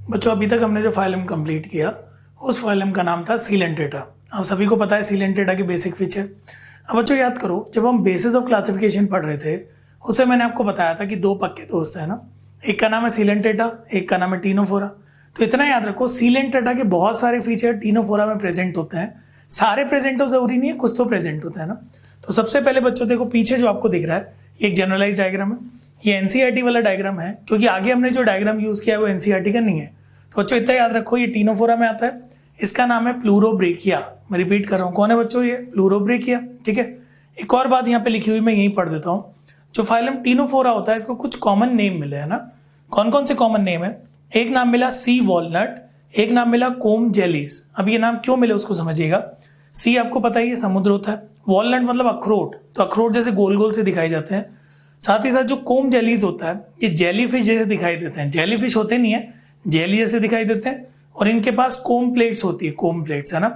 बच्चों अभी तक हमने जो फाइलम कंप्लीट किया उस फाइलम का नाम था सीलेंटेटा। आप सभी को पता है सीलेंटेटा की बेसिक फीचर। अब बच्चों याद करो, जब हम बेसिस ऑफ क्लासिफिकेशन पढ़ रहे थे उससे मैंने आपको बताया था कि दो पक्के दोस्त है ना, एक का नाम है सीलेंटेटा, एक का नाम है टीनोफोरा। तो इतना याद रखो, सीलेंटेटा के बहुत सारे फीचर टीनोफोरा में प्रेजेंट होते हैं। सारे प्रेजेंट हो जरूरी नहीं है, कुछ तो प्रेजेंट होता है ना। तो सबसे पहले बच्चों देखो, पीछे जो आपको दिख रहा है ये एक जनरलाइज डायग्राम है, ये एनसीईआरटी वाला डायग्राम है, क्योंकि आगे हमने जो डायग्राम यूज किया है वो एनसीईआरटी का नहीं है। तो बच्चों इतना याद रखो, ये टीनोफोरा में आता है, इसका नाम है प्लूरोब्रेकिया। मैं रिपीट कर रहा हूँ, कौन है बच्चों? ये प्लूरोब्रेकिया। ठीक है, एक और बात यहाँ पे लिखी हुई मैं यही पढ़ देता हूँ। जो फाइलम टीनोफोरा होता है इसको कुछ कॉमन नेम मिले है ना। कौन कौन से कॉमन नेम है? एक नाम मिला सी वॉलनट, एक नाम मिला कोम जेलीज। अब ये नाम क्यों मिले उसको समझिएगा। सी आपको पता ही है समुद्र होता है, वॉलनट मतलब अखरोट, तो अखरोट जैसे गोल गोल से दिखाई जाते हैं। साथ ही साथ जो कोम जेलीज होता है ये जेलीफिश जैसे दिखाई देते हैं। जेलीफिश होते नहीं है, जेली जैसे दिखाई देते हैं, और इनके पास कोम प्लेट्स होती है, कोम प्लेट्स है ना।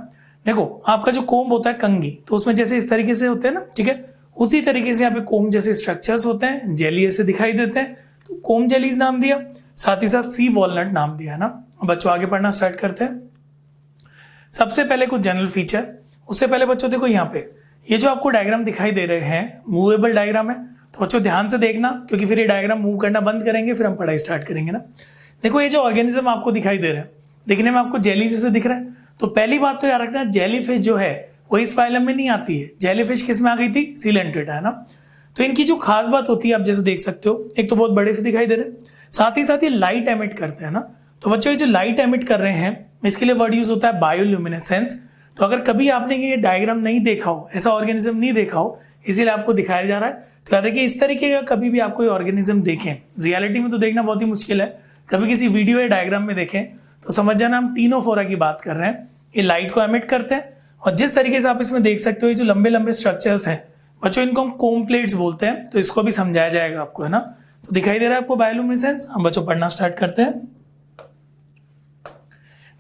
देखो आपका जो कोम होता है कंगी, तो उसमें जैसे इस तरीके से होते हैं ना, ठीक है, उसी तरीके से यहाँ पे कोम जैसे स्ट्रक्चर्स होते हैं, जेली ऐसे दिखाई देते हैं, तो कोम जेलीज नाम दिया। साथ ही साथ सी वॉलनट नाम दिया है ना। बच्चों आगे पढ़ना स्टार्ट करते हैं। सबसे पहले कुछ जनरल फीचर, उससे पहले बच्चों देखो यहाँ पे ये जो आपको डायग्राम दिखाई दे रहे हैं मूवेबल डायग्राम है, तो बच्चों ध्यान से देखना, क्योंकि फिर ये डायग्राम मूव करना बंद करेंगे फिर हम पढ़ाई स्टार्ट करेंगे ना। देखो ये जो ऑर्गेनिज्म आपको दिखाई दे रहे हैं, दिखने में आपको जेली जैसे दिख रहा है, तो पहली बात तो याद रखना, जेलीफिश जो है वो इस फाइलम में नहीं आती है। जेलीफिश किस में आ गई थी? सीलेंटेटा है ना। तो इनकी जो खास बात होती है आप जैसे देख सकते हो, एक तो बहुत बड़े से दिखाई दे रहे हैं, साथ ही साथ ये लाइट एमिट करते हैं ना। तो बच्चों ये जो लाइट एमिट कर रहे हैं इसके लिए वर्ड यूज होता है बायोल्यूमिनेसेंस। तो अगर कभी आपने ये डायग्राम नहीं देखा हो, ऐसा ऑर्गेनिज्म नहीं देखा हो, इसीलिए आपको दिखाया जा रहा है, तो याद रखिए इस तरीके का कभी भी आपको ये ऑर्गेनिज्म देखें, रियलिटी में तो देखना बहुत ही मुश्किल है, कभी किसी वीडियो या डायग्राम में देखें तो समझ जाना हम टीनोफोरा की बात कर रहे हैं। ये लाइट को एमिट करते हैं, और जिस तरीके से आप इसमें देख सकते हो ये जो लंबे लंबे स्ट्रक्चर्स हैं बच्चों, इनको हम कोम प्लेट्स बोलते हैं, तो इसको भी समझाया जाएगा आपको है ना। तो दिखाई दे रहा है आपको बायोल्यूमिनेसेंस। हम बच्चों पढ़ना स्टार्ट करते हैं।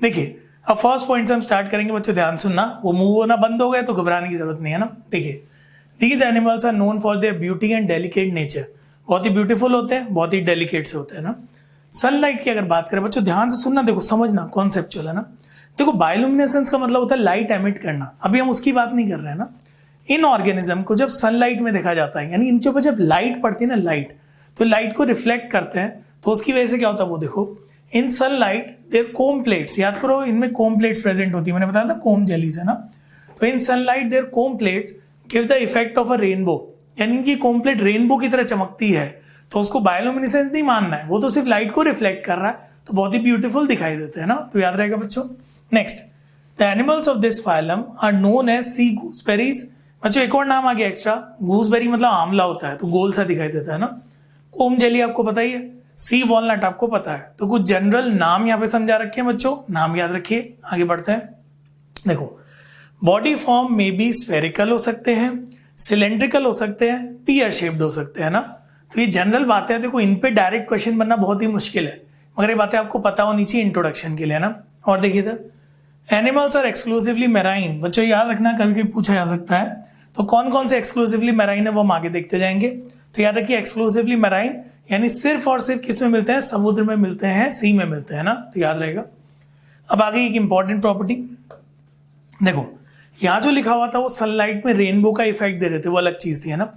देखिए अब फर्स्ट पॉइंट से हम स्टार्ट करेंगे बच्चों, ध्यान सुनना, वो मूव होना बंद हो गया तो घबराने की जरूरत नहीं है ना। देखिए these animals are known for their beauty and delicate nature. बहुत ही ब्यूटीफुल होते हैं, बहुत ही डेलिकेट से होते हैं ना। सनलाइट की अगर बात करें बच्चों, ध्यान से सुनना, देखो समझना, कॉन्सेप्चुअल है ना। देखो बायोल्यूमिनेसेंस का मतलब होता है लाइट एमिट करना, अभी हम उसकी बात नहीं कर रहे हैं ना। इन ऑर्गेनिज्म को जब सनलाइट में देखा जाता है, यानी इनके ऊपर जब लाइट पड़ती है ना, लाइट, तो लाइट को रिफ्लेक्ट करते हैं, तो उसकी वजह से क्या होता है वो देखो, in sunlight their comb plates, याद करो इनमें कोम प्लेट्स प्रेजेंट होती है, मैंने बताया था कोम जेलीज है ना। तो in sunlight their comb plates give the effect of a rainbow, यानी इनकी कोम प्लेट रेनबो की तरह चमकती है, तो उसको बायोल्यूमिनेसेंस नहीं मानना है, वो तो सिर्फ लाइट को रिफ्लेक्ट कर रहा है, तो बहुत ही ब्यूटीफुल दिखाई देते हैं ना। तो याद रहेगा बच्चों। Next, the animals of this phylum are known as sea gooseberries. बच्चों एक और नाम आ गया एक्स्ट्रा, गूसबेरी मतलब आंवला होता है, तो गोल सा दिखाई देता है ना। कोम जेली आपको पता ही है, सी वॉलनट आपको पता है, तो कुछ जनरल नाम यहाँ पे समझा रखे हैं बच्चों, नाम याद रखिए। आगे बढ़ते हैं। देखो बॉडी फॉर्म में भी स्फेरिकल हो सकते हैं, सिलेंड्रिकल हो सकते हैं, पीयर शेप्ड हो सकते हैं ना। तो ये जनरल बातें हैं, देखो इन पे डायरेक्ट क्वेश्चन बनना बहुत ही मुश्किल है, मगर ये बातें आपको पता होनी चाहिए इंट्रोडक्शन के लिए ना। और देखिए इधर एनिमल्स आर एक्सक्लूसिवली मैराइन। बच्चों याद रखना, कभी कभी पूछा जा सकता है, तो कौन कौन से एक्सक्लूसिवली मैराइन है वो हम आगे देखते जाएंगे। तो याद रखिए एक्सक्लूसिवली मैराइन यानी सिर्फ और सिर्फ किस में मिलते हैं? समुद्र में मिलते हैं, सी में मिलते हैं ना, तो याद रहेगा। अब आगे एक इंपॉर्टेंट प्रॉपर्टी, देखो यहाँ जो लिखा हुआ था वो सनलाइट में रेनबो का इफेक्ट दे रहे थे, वो अलग चीज थी है ना।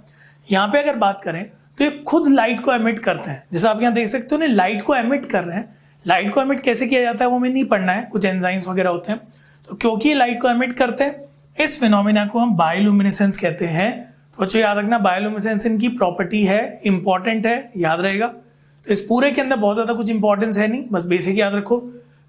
यहाँ पे अगर बात करें तो ये खुद लाइट को एमिट करते हैं, जैसे आप यहाँ देख सकते हो ना, लाइट को एमिट कर रहे हैं। लाइट को एमिट कैसे किया जाता है वो हमें नहीं पढ़ना है, कुछ एंजाइम्स वगैरह होते हैं, तो क्योंकि ये लाइट को एमिट करते हैं इस फिनोमिना को हम बायोल्यूमिनेसेंस कहते हैं। तो बच्चों याद रखना, बायोल्यूमिनेसेंस इनकी प्रॉपर्टी है, इंपॉर्टेंट है, याद रहेगा। तो इस पूरे के अंदर बहुत ज्यादा कुछ इंपॉर्टेंस है नहीं, बस बेसिक याद रखो।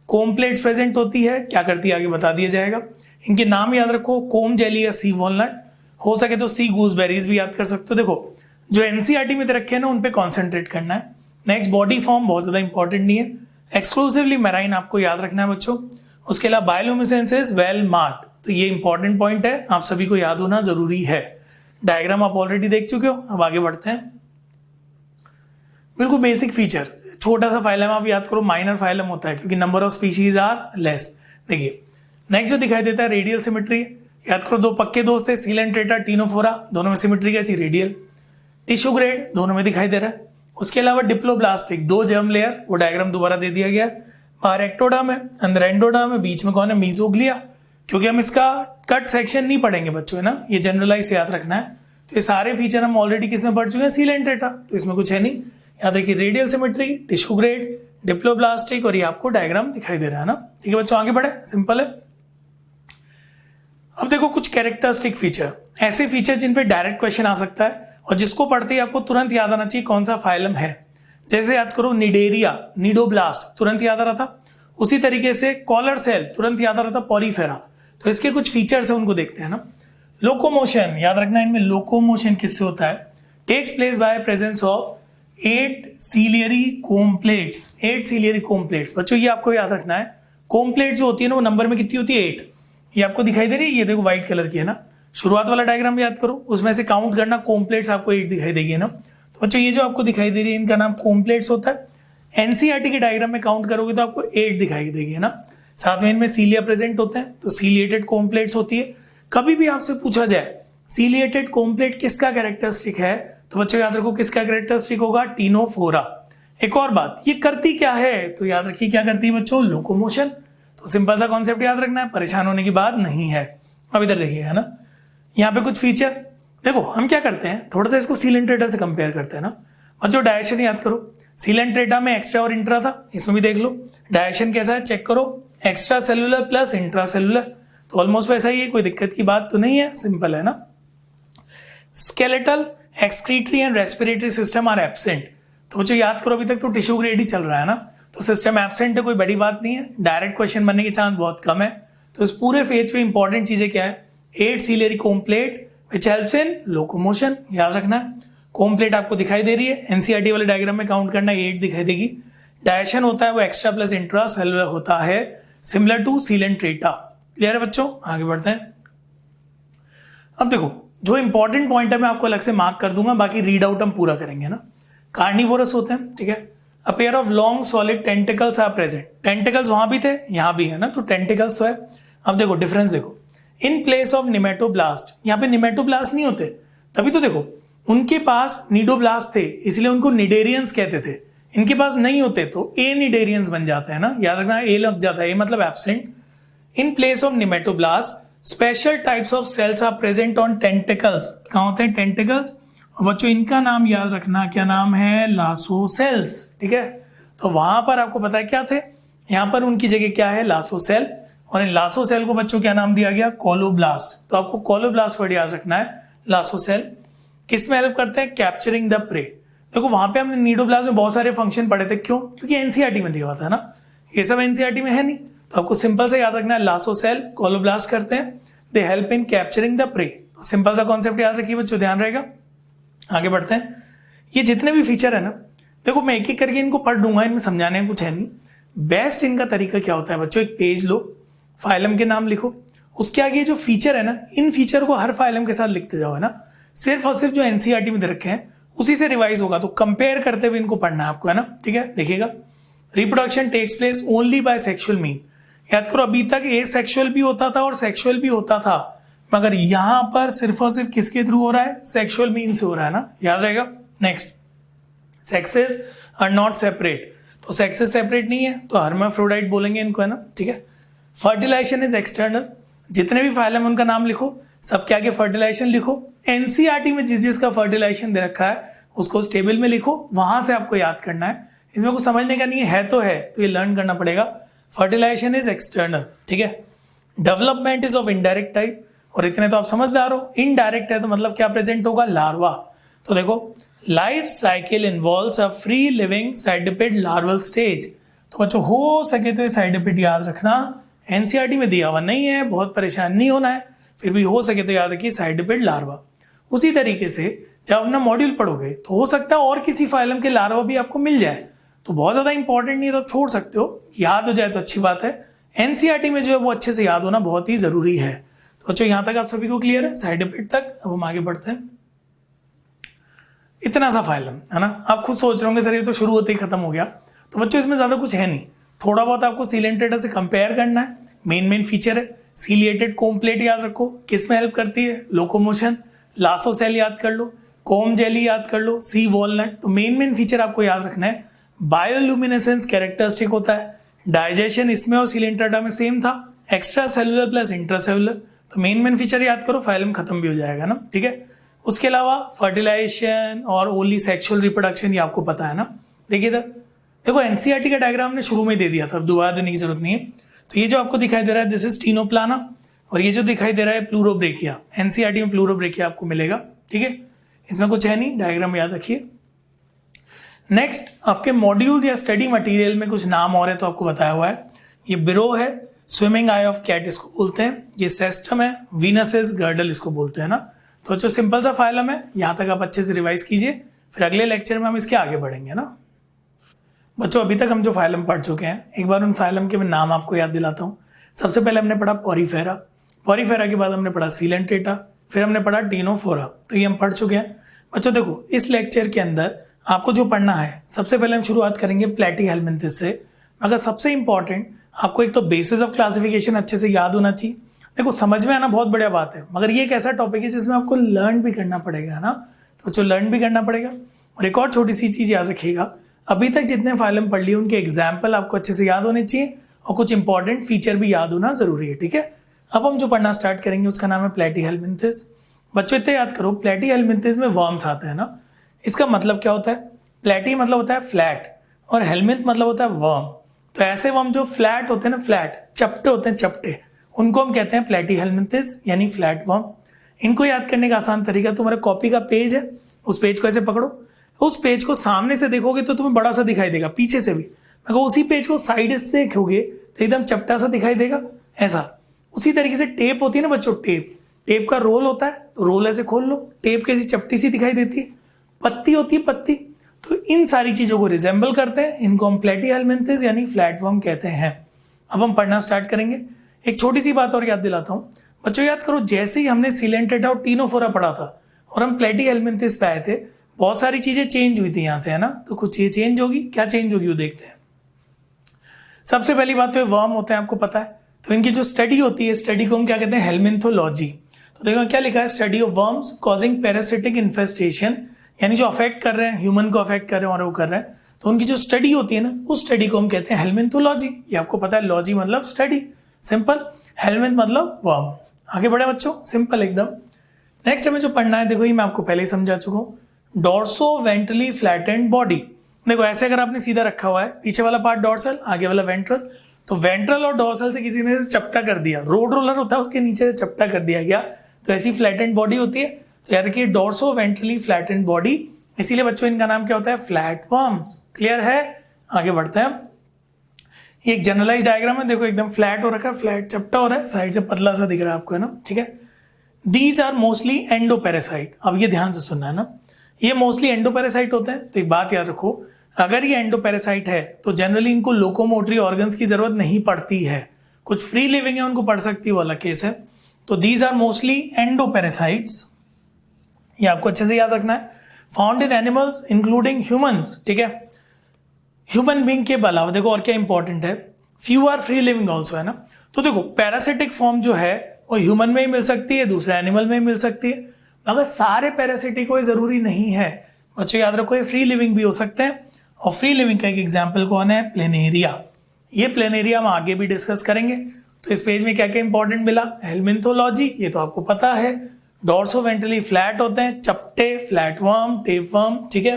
कोम प्लेट्स प्रेजेंट होती है, क्या करती है आगे बता दिया जाएगा। इनके नाम याद रखो, कोम जेली या सी वॉलनट, हो सके तो सी गूसबेरीज भी याद कर सकते हो। देखो जो एनसीईआरटी में रखे हैं ना उन पे कॉन्सेंट्रेट करना है। नेक्स्ट बॉडी फॉर्म बहुत ज्यादा इंपॉर्टेंट नहीं है, एक्सक्लूसिवली मैराइन आपको याद रखना है बच्चों। उसके अलावा बायोल्यूमिनेसेंस इज वेल मार्क्ड, तो ये इंपॉर्टेंट पॉइंट है, आप सभी को याद होना जरूरी है। डायग्राम आप ऑलरेडी देख चुके हो, अब आगे बढ़ते हैं। बिल्कुल बेसिक फीचर, छोटा सा फाइलम आप याद करो, माइनर फाइलम होता है क्योंकि number of species are less. देखिए नेक्स्ट जो दिखाई देता है रेडियल सिमेट्री, याद करो दो पक्के दोस्त है सीलेंट्रेटा टीनोफोरा, दोनों में सिमेट्री कैसी? रेडियल। टिश्यू ग्रेड दोनों में दिखाई दे रहा है। उसके अलावा डिप्लोब्लास्टिक, दो जर्म लेयर, वो डायग्राम दोबारा दे दिया गया। बाहर एक्टोडर्म है, अंदर एंडोडर्म है, बीच में कौन है, मीजोग्लिया। क्योंकि हम इसका कट सेक्शन नहीं पढ़ेंगे बच्चों, है ना, ये जनरलाइज याद रखना है। तो ये सारे फीचर हम ऑलरेडी किस में पढ़ चुके हैं, सीलेंट्रेटा, तो इसमें कुछ है नहीं। याद रखिए radial symmetry, tissue grade, diploblastic, और ये आपको डायग्राम दिखाई दे रहा है ना। ठीक है बच्चों, आगे बढ़े, सिंपल है। अब देखो कुछ कैरेक्टरिस्टिक फीचर, ऐसे फीचर जिन पे डायरेक्ट क्वेश्चन आ सकता है और जिसको पढ़ते ही आपको तुरंत याद आना चाहिए कौन सा फाइलम है। जैसे याद करो निडेरिया, निडोब्लास्ट, तुरंत याद आ रहा था। उसी तरीके से कॉलर सेल, तुरंत याद आ रहा था पॉरीफेरा। तो इसके कुछ फीचर्स है, उनको देखते हैं ना। लोकोमोशन, याद रखना इनमें लोकोमोशन किससे होता है, takes place by presence of 8 ciliary comb plates. 8 ciliary comb plates बच्चों, ये आपको याद रखना है। कोम प्लेट जो होती है ना, वो नंबर में कितनी होती है, 8। ये आपको दिखाई दे रही है, ये देखो व्हाइट कलर की है ना। शुरुआत वाला डायग्राम याद करो, उसमें से काउंट करना, कोम प्लेट्स आपको 8 दिखाई देगी ना। तो बच्चों ये जो आपको दिखाई दे रही है, इनका नाम कोम प्लेट्स होता है। एनसीईआरटी के डायग्राम में काउंट करोगे तो आपको 8 दिखाई देगी, है ना। साथ में इनमें सीलिया प्रेजेंट होते हैं, तो सीलिएटेड कोम प्लेट्स होती है। कभी भी आपसे पूछा जाए सीलिएटेड कोम प्लेट किसका कैरेक्टरिस्टिक है, तो बच्चों याद रखो किसका कैरेक्टरिस्टिक होगा, टीनोफोरा। एक और बात, ये करती क्या है, तो याद रखिए क्या करती है बच्चों, लोकोमोशन। तो सिंपल सा कॉन्सेप्ट याद रखना है, परेशान होने की बात नहीं है। अब इधर देखिए, है ना, यहाँ पे कुछ फीचर देखो। हम क्या करते हैं, थोड़ा सा इसको सीलेंट्रेटा से कंपेयर करते हैं ना। बच्चों डायरेक्शन याद करो, सीलेंट्रेटा में एक्स्ट्रा और इंट्रा था, इसमें भी देख लो डायरेक्शन कैसा है, चेक करो, extra cellular plus intra cellular. तो ऑलमोस्ट वैसा ही है, कोई दिक्कत की बात तो नहीं है, सिंपल है ना। Skeletal, excretory and respiratory system are absent. तो बच्चों याद करो, अभी तक तो टिश्यू ग्रेड ही चल रहा है ना, तो सिस्टम एब्सेंट है, कोई बड़ी बात नहीं है। डायरेक्ट क्वेश्चन बनने के चांस बहुत कम है। तो इस पूरे फेज पे इंपॉर्टेंट चीजें क्या है, 8 ciliary comb plate which helps in locomotion, याद रखना है। कोम प्लेट आपको दिखाई दे रही है, एनसीईआरटी वाले डायग्राम में काउंट करना, 8 दिखाई देगी। डायरेक्शन होता है वो एक्स्ट्रा प्लस इंट्रा सेलुलर होता है, सिमिलर टू सीलेंट्रेटा। क्लियर है बच्चों, आगे बढ़ते हैं। अब देखो जो इंपॉर्टेंट पॉइंट है मैं आपको अलग से मार्क कर दूंगा, बाकी रीड आउट हम पूरा करेंगे ना। कार्निवोरस होते हैं, ठीक है। A pair of long solid tentacles are present. Tentacles वहां भी थे, यहां भी है ना, तो टेंटिकल्स तो है। अब देखो डिफरेंस देखो, इन प्लेस ऑफ निमेटोब्लास्ट, यहाँ पे निमेटोब्लास्ट नहीं होते, तभी तो देखो उनके पास निडोब्लास्ट थे, इसलिए उनको निडेरियंस कहते थे। इनके पास नहीं होते तो ए निडेरियंस बन जाते हैं ना, याद रखना, ए लग जाता है, ए मतलब absent. In place of nematoblast special types of cells are present on tentacles. कहाँ होते हैं, टेंटिकल्स। और बच्चों इनका नाम याद रखना, क्या नाम है, लासो सेल्स, ठीक है। तो वहां पर आपको पता है क्या थे, यहाँ पर उनकी जगह क्या है, लासो सेल। और इन लासो सेल को बच्चों क्या नाम दिया गया, कोलोब्लास्ट। तो आपको कोलोब्लास्ट वर्ड याद रखना है। लासो सेल किस में हेल्प करते हैं, कैप्चरिंग द प्रे। देखो वहां पे हमने नीडोब्लास्ट में बहुत सारे फंक्शन पढ़े थे, क्यों, क्योंकि एनसीईआरटी में दिया हुआ था ना, ये सब एनसीईआरटी में है नहीं। तो आपको सिंपल से याद रखना है, लासो सेल कोलोब्लास्ट करते हैं, they help in capturing the prey. तो सिंपल सा कॉन्सेप्ट याद रखिए बच्चों, ध्यान रहेगा। आगे बढ़ते हैं। ये जितने भी फीचर है ना, देखो मैं एक एक करके इनको पढ़ दूंगा, इनमें समझाने में कुछ है नहीं। बेस्ट इनका तरीका क्या होता है बच्चों, एक पेज लो, फाइलम के नाम लिखो, उसके आगे जो फीचर है ना, इन फीचर को हर फाइलम के साथ लिखते जाओ, है ना। सिर्फ और सिर्फ जो एनसीईआरटी में दे रखे हैं उसी से रिवाइज होगा, तो कंपेयर करते हुए इनको पढ़ना है आपको, है ना, ठीक है। देखिएगा, reproduction takes place only by sexual mean. याद करो अभी तक ए सेक्सुअल भी होता था और सेक्सुअल भी होता था, मगर यहां पर सिर्फ और सिर्फ किसके थ्रू हो रहा है, सेक्सुअल मीन से हो रहा है ना, याद रहेगा। Next, sexes are not separate. तो सेक्सेस सेपरेट नहीं है तो हर्माफ्रोडाइट बोलेंगे इनको, है ना, ठीक है। Fertilization is external. जितने भी फाइलम उनका नाम लिखो, सबके आगे फर्टिलाइजेशन लिखो। एनसीईआरटी में जिस जिसका फर्टिलाइजेशन दे रखा है उसको उस टेबल में लिखो, वहां से आपको याद करना है। इसमें कुछ समझने का नहीं है तो है, तो ये लर्न करना पड़ेगा। फर्टिलाइजेशन इज एक्सटर्नल, ठीक है। Development is of indirect type, और इतने तो आप समझदार हो। इनडायरेक्ट है तो मतलब क्या प्रेजेंट होगा, लार्वा। तो देखो life cycle involves a free living cydippid larval stage. तो बच्चों हो सके तो ये साइडिपिड याद रखना, एनसीईआरटी में दिया हुआ नहीं है, बहुत परेशान नहीं होना है, फिर भी हो सके तो याद रखिए साइडिपिड लार्वा। उसी तरीके से जब अपना मॉड्यूल पढ़ोगे तो हो सकता है और किसी फाइलम के लार्वा भी आपको मिल जाए, तो बहुत ज्यादा इंपॉर्टेंट नहीं है तो आप छोड़ सकते हो, याद हो जाए तो अच्छी बात है। एनसीईआरटी में जो है वो अच्छे से याद होना बहुत ही जरूरी है। तो बच्चों यहां तक आप सभी को क्लियर है, साइड इफेक्ट तक। अब हम आगे बढ़ते हैं। इतना सा फाइलम है ना, आप खुद सोच रहे होंगे सर ये तो शुरू होते ही खत्म हो गया। तो बच्चों इसमें ज्यादा कुछ है नहीं, थोड़ा बहुत आपको सीलेंट्रेटा से कंपेयर करना है। मेन फीचर है सीलिएटेड कोम प्लेट, याद रखो किस में हेल्प करती है, लोकोमोशन। लासो सेल याद कर लो, कोम जेली याद कर लो, सी वॉलनट। तो मेन फीचर आपको याद रखना है। बायोल्यूमिनेसेंस कैरेक्टरिस्टिक होता है, डाइजेशन इसमें और सिलेंट्रेटा में सेम था, एक्स्ट्रा सेलुलर प्लस इंट्रासेलुलर, तो मेन फीचर याद करो, फाइलम खत्म भी हो जाएगा ना, ठीक है। उसके अलावा फर्टिलाइजेशन और ओनली सेक्सुअल रिप्रोडक्शन ये आपको पता है ना। देखिए इधर देखो एनसीईआरटी का डायग्राम ने शुरू में दे दिया था, दोबारा देने की जरूरत नहीं है। तो ये जो आपको दिखाई दे रहा है दिस इज टीनोप्लाना, और ये जो दिखाई दे रहा है प्लूरोब्रेकिया, एनसीईआरटी में प्लूरोब्रेकिया आपको मिलेगा, ठीक है। इसमें कुछ है नहीं, डायग्राम याद रखिए। नेक्स्ट आपके मॉड्यूल या स्टडी मटेरियल में कुछ नाम और है तो आपको बताया हुआ है। ये बिरो है, स्विमिंग आई ऑफ कैट इसको बोलते हैं, ये सेस्टम है, वीनसेस गर्डल इसको बोलते हैं ना। तो जो सिंपल सा फाइलम है, यहाँ तक आप अच्छे से रिवाइज कीजिए, फिर अगले लेक्चर में हम इसके आगे बढ़ेंगे ना। बच्चों अभी तक हम जो फाइलम पढ़ चुके हैं, एक बार उन फाइलम के मैं नाम आपको याद दिलाता हूँ। सबसे पहले हमने पढ़ा पॉरीफेरा, पॉरीफेरा के बाद हमने पढ़ा सीलेंटेटा, फिर हमने पढ़ा टीनोफोरा, तो ये हम पढ़ चुके हैं। बच्चों देखो इस लेक्चर के अंदर आपको जो पढ़ना है, सबसे पहले हम शुरुआत करेंगे प्लेटीहेल्मिन्थिस से। मगर सबसे इंपॉर्टेंट आपको एक तो बेसिस ऑफ क्लासिफिकेशन अच्छे से याद होना चाहिए। देखो समझ में आना बहुत बढ़िया बात है, मगर ये एक ऐसा टॉपिक है जिसमें आपको लर्न भी करना पड़ेगा, है ना। तो बच्चों लर्न भी करना पड़ेगा। और एक और छोटी सी चीज़ याद रखिएगा, अभी तक जितने फाइलम पढ़ लिए उनके एग्जाम्पल आपको अच्छे से याद होने चाहिए और कुछ इंपॉर्टेंट फीचर भी याद होना जरूरी है, ठीक है। अब हम जो पढ़ना स्टार्ट करेंगे उसका नाम है प्लेटीहेल्मिन्थिस। बच्चों इतने याद करो, प्लेटीहेल्मिन्थिस में वर्म्स आते हैं ना। इसका मतलब क्या होता है, प्लेटी मतलब होता है फ्लैट और हेलमिन्थ मतलब होता है वर्म। तो ऐसे वर्म जो फ्लैट होते हैं ना, फ्लैट चपटे होते हैं, चपटे, उनको हम कहते हैं प्लेटीहेल्मिन्थिस यानी फ्लैट वर्म। इनको याद करने का आसान तरीका, तुम्हारा कॉपी का पेज है, उस पेज को ऐसे पकड़ो, उस पेज को सामने से देखोगे तो तुम्हें बड़ा सा दिखाई देगा, पीछे से भी। मगर उसी पेज को साइड से देखोगे तो एकदम चपटा सा दिखाई देगा, ऐसा। उसी तरीके से टेप होती है ना बच्चों, टेप का रोल होता है, तो रोल ऐसे खोल लो, टेप कैसी चपटी सी दिखाई देती है। पत्ती होती है पत्ती, तो इन सारी चीजों को रिजेंबल करते हैं, इनको हम प्लेटीहेल्मिन्थिस यानी फ्लैट वर्म कहते हैं। अब हम पढ़ना स्टार्ट करेंगे। एक छोटी सी बात और याद दिलाता हूँ बच्चों, याद करो जैसे ही हमने सीलेंटेटा और टीनोफोरा पढ़ा था और हम प्लेटीहेल्मिन्थिस पे आए थे, बहुत सारी चीजें चेंज हुई थी यहाँ से, है ना। तो कुछ ये चेंज होगी, क्या चेंज होगी वो देखते हैं। सबसे पहली बात तो वर्म होते हैं, आपको पता है। तो इनकी जो स्टडी होती है, स्टडी को हम क्या कहते हैं, हेल्मिन्थोलॉजी। तो देखो क्या लिखा है, study of worms causing parasitic infestation, यानी जो अफेक्ट कर रहे हैं, ह्यूमन को अफेक्ट कर रहे हैं और वो कर रहे हैं, तो उनकी जो स्टडी होती है ना, उस स्टडी को हम कहते हैं हेल्मिन्थोलॉजी। ये आपको पता है, लॉजी मतलब स्टडी, सिंपल, हेल्मिन्थ मतलब वर्म। आगे बढ़े बच्चों, सिंपल एकदम। नेक्स्ट हमें जो पढ़ना है, देखो ये मैं आपको पहले ही समझा चुका हूँ, डॉर्सो वेंट्रली फ्लैटेंड बॉडी। देखो ऐसे अगर आपने सीधा रखा हुआ है, पीछे वाला पार्ट डॉर्सल, आगे वाला वेंट्रल, तो वेंट्रल और डॉर्सल से किसी ने चपटा कर दिया, रोड रोलर होता है उसके नीचे से चपटा कर दिया गया, तो ऐसी फ्लैटेंड बॉडी होती है। तो याद रखिए डॉर्सो वेंट्रली फ्लैटेंड बॉडी, इसीलिए बच्चों इनका नाम क्या होता है, फ्लैट वर्म्स। क्लियर है, आगे बढ़ते हैं। ये एक जनरलाइज डायग्राम है, देखो एकदम फ्लैट हो रखा है, फ्लैट चपटा हो रहा है, साइड से पतला सा दिख रहा है आपको, है ना, ठीक है। These are mostly endoparasite. अब ये ध्यान से सुनना है ना, ये मोस्टली एंडोपैरासाइट होते हैं। तो एक बात याद रखो, अगर ये एंडोपैरासाइट है तो जनरली इनको लोकोमोटरी ऑर्गन्स की जरूरत नहीं पड़ती है, कुछ फ्री लिविंग है उनको पड़ सकती है, वो अलग केस है। तो दीज आर मोस्टली एंडोपैरासाइट्स, ये आपको अच्छे से याद रखना है। फाउंड इन एनिमल्स इंक्लूडिंग ह्यूमंस, ठीक है। ह्यूमन बींग के अलावा देखो और क्या इंपॉर्टेंट है, few are free living also, है ना। तो देखो पैरासिटिक फॉर्म जो है वो ह्यूमन में ही मिल सकती है, दूसरे एनिमल में ही मिल सकती है, मगर सारे पैरासिटिक कोई जरूरी नहीं है। बच्चों याद रखो ये फ्री लिविंग भी हो सकते हैं, और फ्री लिविंग का एक एग्जाम्पल कौन है, प्लेनेरिया। ये प्लेनेरिया हम आगे भी डिस्कस करेंगे। तो इस पेज में क्या क्या इंपॉर्टेंट मिला, हेल्मिन्थोलॉजी, ये तो आपको पता है, डॉर्सो वेंट्रली फ्लैट होते हैं, चपटे, फ्लैट वर्म, टेप वर्म, ठीक है।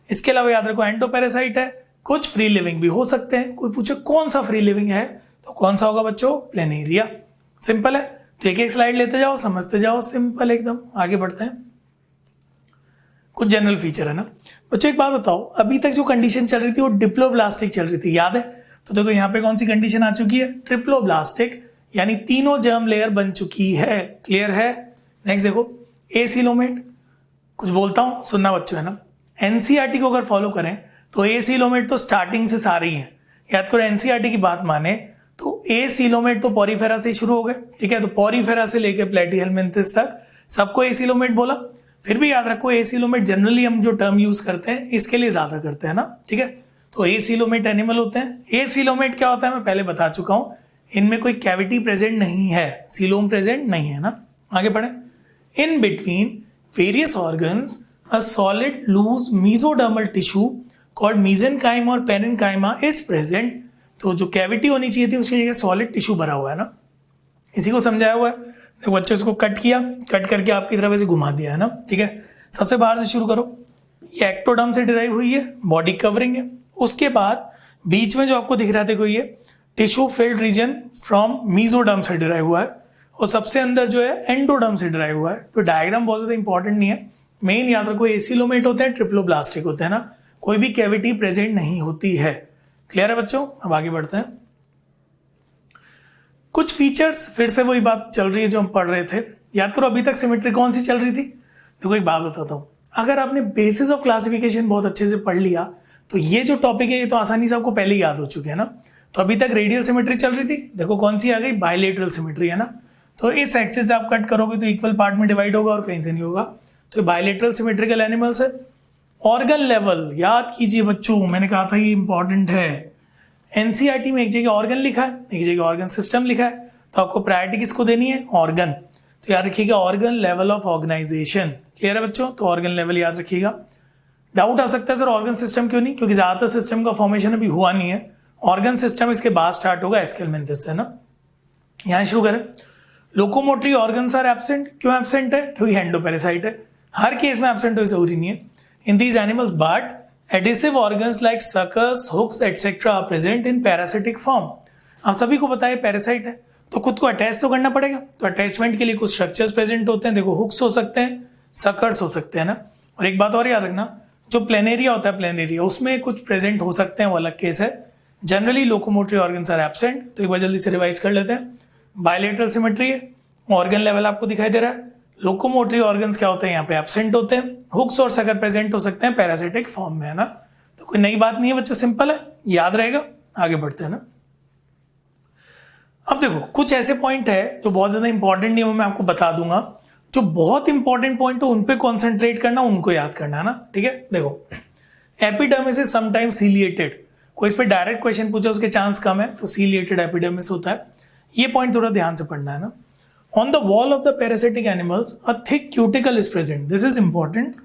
इसके अलावा याद रखो एंडोपैरासाइट है, कुछ फ्री लिविंग भी हो सकते हैं। कोई पूछे कौन सा फ्री लिविंग है, तो कौन सा होगा बच्चों, प्लेनेरिया। सिंपल है, तो एक एक स्लाइड लेते जाओ, समझते जाओ, सिंपल एकदम। आगे बढ़ते हैं, कुछ जनरल फीचर है ना बच्चों। एक बात बताओ, अभी तक जो कंडीशन चल रही थी वो डिप्लोब्लास्टिक चल रही थी, याद है। तो देखो यहाँ पे कौन सी कंडीशन आ चुकी है, ट्रिप्लोब्लास्टिक, यानी तीनों जर्म लेयर बन चुकी है। क्लियर है। नेक्स्ट देखो एसीलोमेट, कुछ बोलता हूं सुनना बच्चों, है ना। एनसीईआरटी को अगर फॉलो करें तो एसीलोमेट तो स्टार्टिंग से सारी है, याद करो एनसीईआरटी की बात माने तो एसीलोमेट तो पॉरीफेरा से शुरू हो गए, ठीक है। तो पॉरीफेरा से लेकर प्लेटीहेल्मिन्थिस तक सबको एसीलोमेट बोला। फिर भी याद रखो एसीलोमेट जनरली हम जो टर्म यूज करते हैं इसके लिए ज्यादा करते हैं ना, ठीक है। तो एसीलोमेट एनिमल होते हैं। एसीलोमेट क्या होता है मैं पहले बता चुका हूं, इनमें कोई कैविटी प्रेजेंट नहीं है, सीलोम प्रेजेंट नहीं है ना। आगे बढ़े, in between various organs a solid loose mesodermal tissue called mesenchyme or parenchyma is present तो जो कैविटी होनी चाहिए थी उसकी जगह सॉलिड टिश्यू भरा हुआ है ना, इसी को समझाया हुआ है। देखो बच्चों इसको कट किया, कट करके आपकी तरफ ऐसे घुमा दिया है ना, ठीक है। सबसे बाहर से शुरू करो, ये एक्टोडर्म से डिराइव हुई है, बॉडी कवरिंग है। उसके बाद बीच में जो आपको दिख रहा था कोई ये tissue filled region from mesoderm से डिराइव हुआ है, और सबसे अंदर जो है एंडोडर्म से डिराइव हुआ है। तो डायग्राम बहुत ज़्यादा इंपॉर्टेंट नहीं है, मेन याद रखो एसिलोमेट होते हैं, ट्रिप्लोब्लास्टिक होते हैं ना, कोई भी कैविटी प्रेजेंट नहीं होती है। क्लियर है बच्चों? अब आगे बढ़ते हैं। कुछ फीचर्स, फिर से वही बात चल रही है जो हम पढ़ रहे थे। याद करो अभी तक सिमेट्री कौन सी चल रही थी। देखो एक बात बताता हूँ, अगर आपने बेसिस ऑफ क्लासिफिकेशन बहुत अच्छे से पढ़ लिया तो ये जो टॉपिक है ये तो आसानी से आपको पहले ही याद हो चुके हैं ना। तो अभी तक रेडियल सिमेट्री चल रही थी, देखो कौन सी आ गई, बायलेटरल सिमेट्री है ना। तो इस एक्सिस से आप कट करोगे तो इक्वल पार्ट में डिवाइड होगा और कहीं से नहीं होगा। तो बायलेटरल सिमेट्रिकल एनिमल्स है। ऑर्गन लेवल याद कीजिए बच्चों, मैंने कहा था ये इंपॉर्टेंट है। एनसीईआरटी में एक जगह ऑर्गन लिखा है, एक जगह ऑर्गन सिस्टम लिखा है, तो आपको प्रायोरिटी किसको देनी है, ऑर्गन। तो याद रखिएगा organ level of organization. Clear है बच्चों? तो ऑर्गन लेवल याद रखिएगा। डाउट आ सकता है सर ऑर्गन सिस्टम क्यों नहीं, क्योंकि ज्यादातर सिस्टम का फॉर्मेशन अभी हुआ नहीं है। ऑर्गन सिस्टम इसके बाद स्टार्ट होगा, एस्केलमेंथिस है ना। यहाँ शुरू करें। लोकोमोटरी ऑर्गन्स आर एब्सेंट, क्यों एब्सेंट है, क्योंकि एंडोपेरासाइट है। हर केस में एब्सेंट हो जरूरी नहीं है in these animals, but adhesive organs like suckers, hooks etcetera are present in parasitic form. आप सभी को पता है पैरासाइट है तो खुद को अटैच तो करना पड़ेगा, तो अटैचमेंट के लिए कुछ स्ट्रक्चर्स प्रेजेंट होते हैं। देखो हुक्स हो सकते हैं, सकर्स हो सकते हैं ना। और एक बात और याद रखना, जो प्लेनेरिया होता है, प्लेनेरिया उसमें कुछ प्रेजेंट हो सकते हैं, वो अलग केस है। Generally locomotory organs are absent. तो एक बार जल्दी से रिवाइज कर लेते हैं। बायलेटरल सिमेट्री है, ऑर्गन लेवल आपको दिखाई दे रहा है। लोकोमोटरी ऑर्गन्स क्या होते हैं, यहाँ पे एब्सेंट होते हैं। हुक्स और सकर प्रेजेंट हो सकते हैं पैरासिटिक फॉर्म में, है ना। तो कोई नई बात नहीं है बच्चों, सिंपल है, याद रहेगा। आगे बढ़ते हैं ना। अब देखो कुछ ऐसे पॉइंट है जो बहुत ज्यादा इंपॉर्टेंट नहीं है, वो मैं आपको बता दूंगा। जो बहुत इंपॉर्टेंट पॉइंट है उन पे कॉन्सेंट्रेट करना, उनको याद करना है ना, ठीक है। देखो एपिडर्मिस इज समटाइम्स सीलिएटेड, कोई इस पे डायरेक्ट क्वेश्चन पूछे उसके चांस कम है, तो सीलिएटेड एपिडर्मिस होता है। ये पॉइंट थोड़ा ध्यान से पढ़ना है ना। On the wall of the parasitic animals a thick cuticle is present, this is important.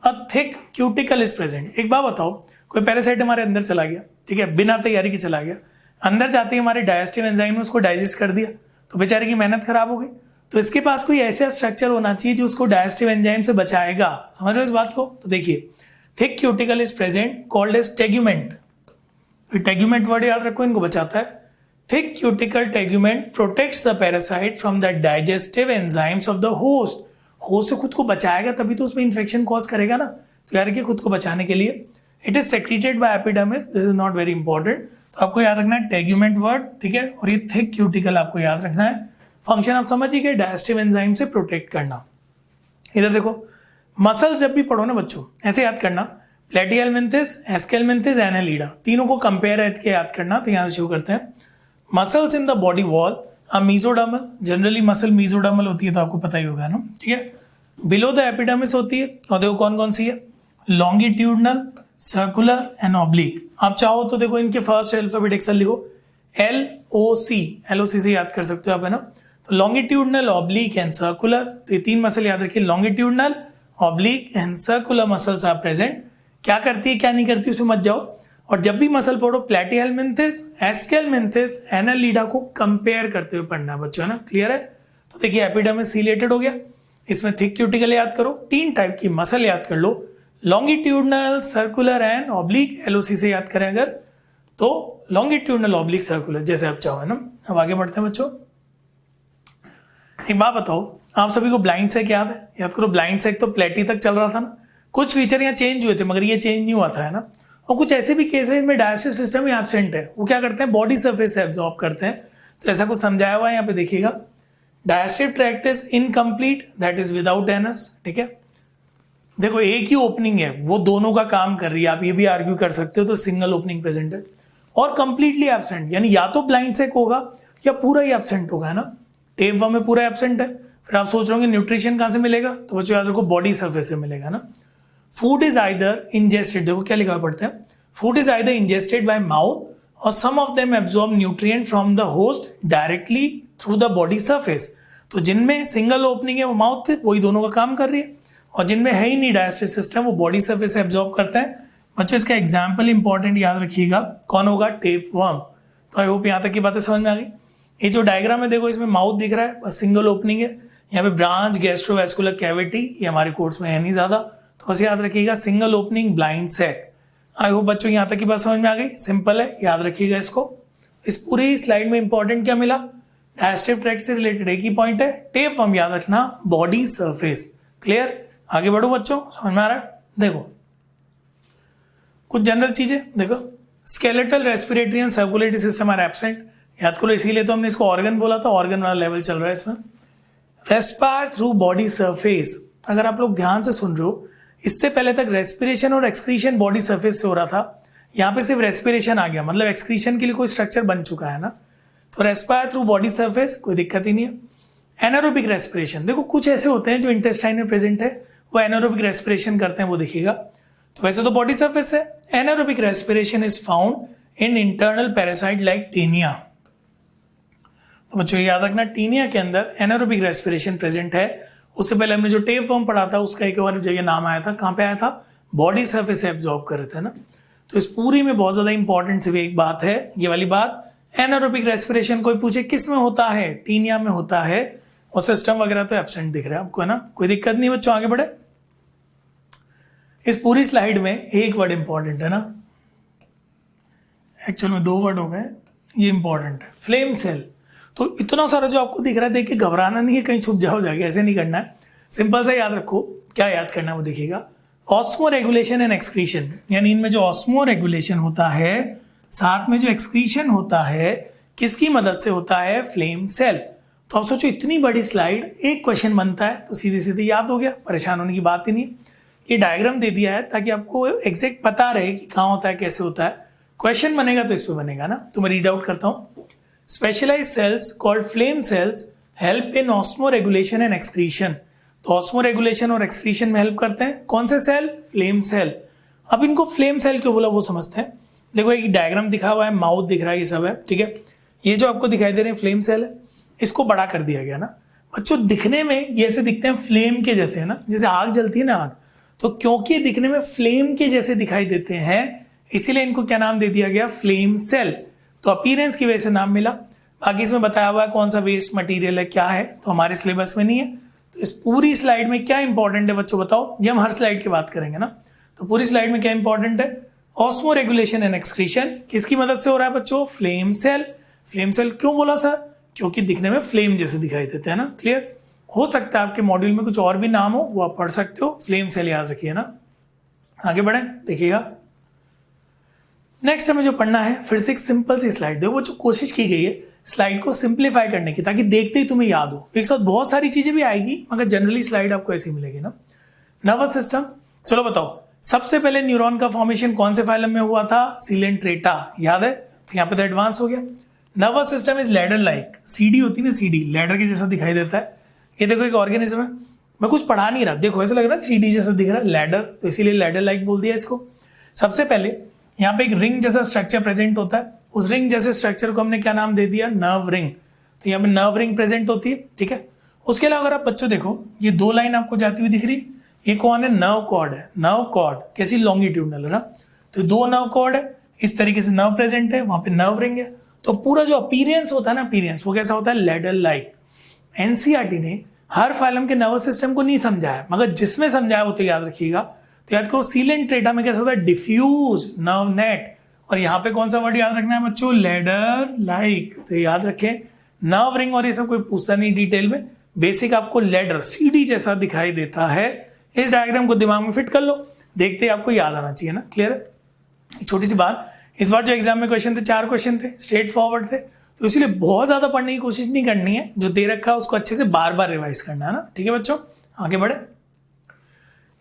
A thick cuticle is present. एक बात बताओ, कोई पैरासाइट हमारे अंदर चला गया, ठीक है, बिना तैयारी के चला गया, अंदर जाते ही हमारे डाइजेस्टिव एंजाइम ने उसको डाइजेस्ट कर दिया, तो बेचारे की मेहनत खराब हो गई। तो इसके पास कोई ऐसा स्ट्रक्चर होना चाहिए जो उसको डाइजेस्टिव एंजाइम से बचाएगा। समझ रहे हो इस बात को? तो देखिए thick cuticle is present called as tegument. Tegument word याद रखो, इनको बचाता है। Thick cuticle tegument protects the parasite from the digestive enzymes of the host. Host से खुद को बचाएगा तभी तो उसमें इंफेक्शन कॉज करेगा ना। तो यार कि खुद को बचाने के लिए it is secreted bye epidermis, this is not very important. तो आपको याद रखना है टेग्यूमेंट वर्ड, ठीक है। और ये थिक क्यूटिकल आपको याद रखना है। फंक्शन आप समझ ही गए, डाइजेस्टिव एंजाइम से प्रोटेक्ट करना। इधर देखो मसल जब भी पढ़ो ना बच्चों ऐसे याद करना, प्लेटिहेलमिन्थिस, एस्केलमिन्थिस, एनालीडा, तीनों को कंपेयर करके याद करना। तो यहाँ से शुरू करते हैं। Muscles in the body wall are mesodermal, generally muscle mesodermal होती है, तो आपको पता ही होगा ना, ठीक है। बिलो द एपिडर्मिस होती है, और देखो कौन कौन सी है, लॉन्गिट्यूडनल, सर्कुलर एंड ऑब्लिक। आप चाहो तो देखो इनके फर्स्ट अल्फाबेट अक्षर लिखो, LOC, LOC से याद कर सकते हो आप, है ना। तो लॉन्गिट्यूडनल, ऑब्लिक एंड सर्कुलर, तो ये तीन मसल याद रखिए, longitudinal, oblique and circular muscles are present. क्या करती है क्या नहीं करती उसे मत जाओ। और जब भी मसल पढ़ो प्लेटिहेलमिन्थिस, एस्केलमिन्थिस, एनालीडा को कंपेयर करते हुए पढ़ना है बच्चों, है ना। क्लियर है? तो देखिए एपिडर्मिस सीलिएटेड हो गया, इसमें थिक क्यूटिकल याद करो, तीन टाइप की मसल याद कर लो, longitudinal, circular and oblique. LOC से याद करें अगर तो लॉन्गिट्यूडनल, ऑब्लिक, सर्कुलर, जैसे आप चाहो, है ना। अब आगे बढ़ते हैं बच्चों। एक बात बताओ, आप सभी को ब्लाइंड सेक याद है? याद करो, ब्लाइंड सेक तो प्लेटी तक चल रहा था ना। कुछ फीचर यहाँ चेंज हुए थे मगर ये चेंज नहीं हुआ था, है ना। और कुछ ऐसे भी केसेस में डाइजेस्टिव सिस्टम ही एब्सेंट है, वो क्या करते हैं, बॉडी सरफेस से एब्जॉर्ब करते हैं। तो ऐसा कुछ समझाया हुआ है यहाँ पे, देखिएगा। Digestive tract is incomplete, that is without anus, ठीक है। देखो एक ही ओपनिंग है, वो दोनों का काम कर रही है, आप ये भी आर्ग्यू कर सकते हो, तो सिंगल ओपनिंग प्रेजेंट है। और कंप्लीटली एब्सेंट, यानी या तो ब्लाइंड सेक होगा या पूरा ही एब्सेंट होगा, है ना। टेप वन में पूरा एब्सेंट है। फिर आप सोच रहे होंगे न्यूट्रिशन कहाँ से मिलेगा, तो बच्चों याद रखो बॉडी सरफेस से मिलेगा ना। फूड इज आइदर इंजेस्टेड, देखो क्या लिखा पड़ता है, food is either ingested by mouth और some of them absorb nutrient from the host directly through the body surface. तो जिनमें सिंगल ओपनिंग है वो माउथ है, वही दोनों का काम कर रही है। और जिनमें है ही नहीं डाइजेस्टिव सिस्टम, वो बॉडी सरफेस से एब्जॉर्ब करते हैं। बच्चों इसका एग्जाम्पल इंपॉर्टेंट याद रखिएगा, कौन होगा? Tape worm. तो आई होप यहाँ तक की बातें समझ में आ गई। ये जो डायग्राम है देखो, इसमें माउथ दिख रहा है, बस सिंगल ओपनिंग है। यहाँ पे ब्रांच गैस्ट्रोवैस्कुलर कैविटी, ये हमारे कोर्स में है नहीं ज्यादा, तो बस याद रखिएगा single opening blind sac. I hope बच्चों यहाँ तक की बात समझ में आ गई, सिंपल है, याद रखिएगा इसको। इस पूरी स्लाइड में इंपॉर्टेंट क्या मिला? डाइजेस्टिव ट्रैक्ट से रिलेटेड एक ही पॉइंट है, टेप वर्म याद रखना, बॉडी सरफेस। क्लियर? आगे बढ़ो बच्चों, समझ में आ रहा है? देखो कुछ जनरल चीजें देखो, skeletal, respiratory and circulatory system are absent, याद करो, इसीलिए तो हमने इसको ऑर्गन बोला था, ऑर्गन वाला लेवल चल रहा है इसमें। रेस्पायर थ्रू बॉडी सरफेस, अगर आप लोग ध्यान से सुन रहे हो, इससे पहले तक रेस्पिरेशन और एक्सक्रीशन बॉडी सरफेस से हो रहा था, यहाँ पे सिर्फ रेस्पिरेशन आ गया, मतलब एक्सक्रीशन के लिए कोई स्ट्रक्चर बन चुका है ना। तो रेस्पायर थ्रू बॉडी सरफेस, कोई दिक्कत ही नहीं है। एनारोबिक रेस्पिरेशन, देखो कुछ ऐसे होते हैं जो इंटेस्टाइन में प्रेजेंट है, वो एनारोबिक रेस्पिरेशन करते हैं, वो देखिएगा। तो वैसे तो बॉडी सरफेस है। Anaerobic respiration is found in internal parasite like taenia. तो बच्चों याद रखना, टीनिया के अंदर एनारोबिक रेस्पिरेशन प्रेजेंट है। उससे पहले हमने जो टेप वर्म पढ़ा था, उसका एक और जगह नाम आया था, कहाँ पे आया था? बॉडी सरफेस से एब्जॉर्ब कर रहे थे ना। तो इस पूरी में बहुत ज्यादा इंपॉर्टेंट सिर्फ एक बात है, ये वाली बात, एनारोबिक रेस्पिरेशन कोई पूछे किस में होता है? टीनिया में होता है, और सिस्टम वगैरह तो एब्सेंट दिख रहा है आपको, है ना, कोई दिक्कत नहीं बच्चों, आगे बढ़े। इस पूरी स्लाइड में एक वर्ड इंपॉर्टेंट है ना, एक्चुअल में 2 वर्ड हो गए, ये इंपॉर्टेंट है, फ्लेम सेल। तो इतना सारा जो आपको दिख रहा है देख के घबराना नहीं है, कहीं छुप जाओ जाके, ऐसे नहीं करना है, सिंपल सा याद रखो। क्या याद करना है वो देखिएगा, ऑस्मो रेगुलेशन एंड एक्सक्रीशन, यानी इनमें जो ऑस्मो रेगुलेशन होता है, साथ में जो एक्सक्रीशन होता है, किसकी मदद से होता है? Flame cell. तो आप सोचो इतनी बड़ी स्लाइड, एक क्वेश्चन बनता है तो सीधे सीधे याद हो गया, परेशान होने की बात ही नहीं। ये डायग्राम दे दिया है ताकि आपको एग्जैक्ट पता रहे कि कहाँ होता है, कैसे होता है। क्वेश्चन बनेगा तो इस पे बनेगा ना, तो मैं रीड आउट करता हूँ। Specialize cells called flame cells help in osmo regulation and excretion. तो ऑस्मो रेगुलेशन और एक्सक्रीशन में हेल्प करते हैं कौन से सेल? Flame cell. अब इनको फ्लेम सेल क्यों बोला वो समझते हैं। देखो एक डायग्राम दिखा हुआ है, माउथ दिख रहा है, ये सब है, ठीक है। ये जो आपको दिखाई दे रहे हैं फ्लेम सेल है, इसको बड़ा कर दिया गया ना बच्चों। दिखने में ये ऐसे दिखते हैं फ्लेम के जैसे, है ना, जैसे आग जलती है ना आग, तो क्योंकि ये दिखने में फ्लेम के जैसे दिखाई देते हैं, इसीलिए इनको क्या नाम दे दिया गया? Flame cell. तो अपीयरेंस की वजह से नाम मिला। बाकी इसमें बताया हुआ है कौन सा वेस्ट मटेरियल है, क्या है, तो हमारे सिलेबस में नहीं है। तो इस पूरी स्लाइड में क्या इंपॉर्टेंट है बच्चों बताओ, ये हम हर स्लाइड की बात करेंगे ना। तो पूरी स्लाइड में क्या इंपॉर्टेंट है? ऑस्मो रेगुलेशन एंड एक्सक्रीशन किसकी मदद से हो रहा है बच्चों? Flame cell. फ्लेम सेल क्यों बोला सर? क्योंकि दिखने में फ्लेम जैसे दिखाई देते हैं ना। क्लियर? हो सकता है आपके मॉड्यूल में कुछ और भी नाम हो, वो आप पढ़ सकते हो, फ्लेम सेल याद रखिए ना। आगे बढ़े, देखिएगा नेक्स्ट हमें जो पढ़ना है, फिर से एक सिंपल सी स्लाइड। देखो जो कोशिश की गई है स्लाइड को सिंप्लीफाई करने की, ताकि देखते ही तुम्हें याद हो। एक साथ बहुत सारी चीजें भी आएगी, मगर जनरली स्लाइड आपको ऐसी मिलेगी ना। नर्वस सिस्टम, चलो बताओ सबसे पहले न्यूरॉन का फॉर्मेशन कौन से फाइलम में हुआ था? सीलेंट्रेटा, याद है? तो यहाँ पे तो एडवांस हो गया। Nervous system is ladder like, CD होती है ना, सीडी लैडर के जैसा दिखाई देता है। ये देखो एक ऑर्गेनिज्म है, मैं कुछ पढ़ा नहीं रहा, देखो ऐसा लग रहा है सीडी जैसा दिख रहा है, लैडर, तो इसीलिए लैडर लाइक बोल दिया इसको। सबसे पहले यहाँ पे एक रिंग जैसा स्ट्रक्चर प्रेजेंट होता है, उस रिंग जैसे स्ट्रक्चर को हमने क्या नाम दे दिया? Nerve ring. तो यहाँ पे नर्व रिंग प्रेजेंट होती है, ठीक है। उसके अलावा अगर आप बच्चों देखो, ये 2 लाइन आपको जाती हुई दिख रही, ये कौन है? नर्व कॉर्ड है। नर्व कॉर्ड कैसी लॉन्गिट्यूडनल है ना, तो 2 नर्व कॉर्ड है, इस तरीके से नर्व प्रेजेंट है, वहां पे नर्व रिंग है। तो पूरा जो अपीयरेंस होता है ना, अपीयरेंस वो कैसा होता है? Ladder like. एनसीईआरटी ने हर फाइलम के नर्वस सिस्टम को नहीं समझाया, मगर जिसमें समझाया वो तो याद रखिएगा। तो याद करो सीलेंट्रेटा में कैसा होता है? Diffuse nerve net. और यहाँ पे कौन सा वर्ड याद रखना है बच्चों? Ladder like. तो याद रखें, नर्व रिंग और ये सब कोई पूछता नहीं डिटेल में, बेसिक आपको लैडर सीडी जैसा दिखाई देता है। इस डायग्राम को दिमाग में फिट कर लो, देखते ही आपको याद आना चाहिए ना। क्लियर है? छोटी सी बात, इस बार जो एग्जाम में क्वेश्चन थे 4 क्वेश्चन थे, स्ट्रेट फॉरवर्ड थे, तो इसलिए बहुत ज्यादा पढ़ने की कोशिश नहीं करनी है। जो दे रखा है उसको अच्छे से बार बार रिवाइज करना है ना, ठीक है बच्चों। आगे बढ़े,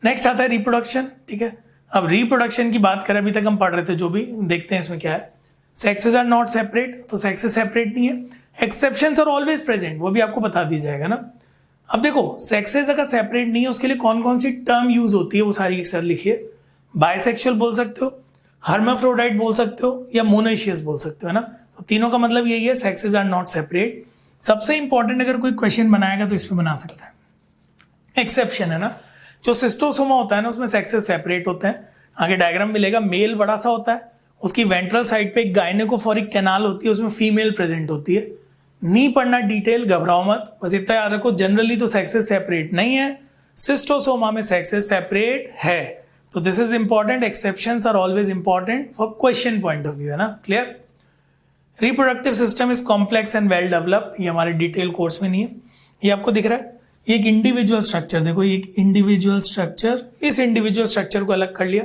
नेक्स्ट आता है रिप्रोडक्शन, ठीक है। अब रिप्रोडक्शन की बात करें, अभी तक हम पढ़ रहे थे जो भी, देखते हैं इसमें क्या है। सेक्सेस आर नॉट सेपरेट, तो सेक्सेस सेपरेट नहीं है। एक्सेप्शंस आर ऑलवेज प्रेजेंट, वो भी आपको बता दी जाएगा ना। अब देखो सेक्सेस अगर सेपरेट नहीं है, उसके लिए कौन कौन सी टर्म यूज होती है वो सारी एक साथ लिखिए। बाइसेक्सुअल बोल सकते हो, हर्माफ्रोडाइट बोल सकते हो, या मोनोशियस बोल सकते हो, है ना। तो तीनों का मतलब यही है, सेक्सेस आर नॉट सेपरेट। सबसे इंपॉर्टेंट अगर कोई क्वेश्चन बनाएगा तो इस पे बना सकता है। एक्सेप्शन है ना, जो सिस्टोसोमा होता है ना, उसमें सेक्सेस सेपरेट होते हैं। आगे डायग्राम मिलेगा, मेल बड़ा सा होता है, उसकी वेंट्रल साइड पे एक गायनेकोफोरिक कैनाल होती है, उसमें फीमेल प्रेजेंट होती है। नहीं पढ़ना डिटेल, घबराओ मत, बस इतना याद रखो जनरली तो सेक्सेस सेपरेट नहीं है, सिस्टोसोमा में सेक्सेस सेपरेट है। तो this is important, exceptions are always important for question point of view, है ना, clear. Reproductive system is complex and well developed, ये हमारे डिटेल कोर्स में नहीं है। ये आपको दिख रहा है, ये एक इंडिविजुअल स्ट्रक्चर, देखो ये एक इंडिविजुअल स्ट्रक्चर, इस इंडिविजुअल स्ट्रक्चर को अलग कर लिया।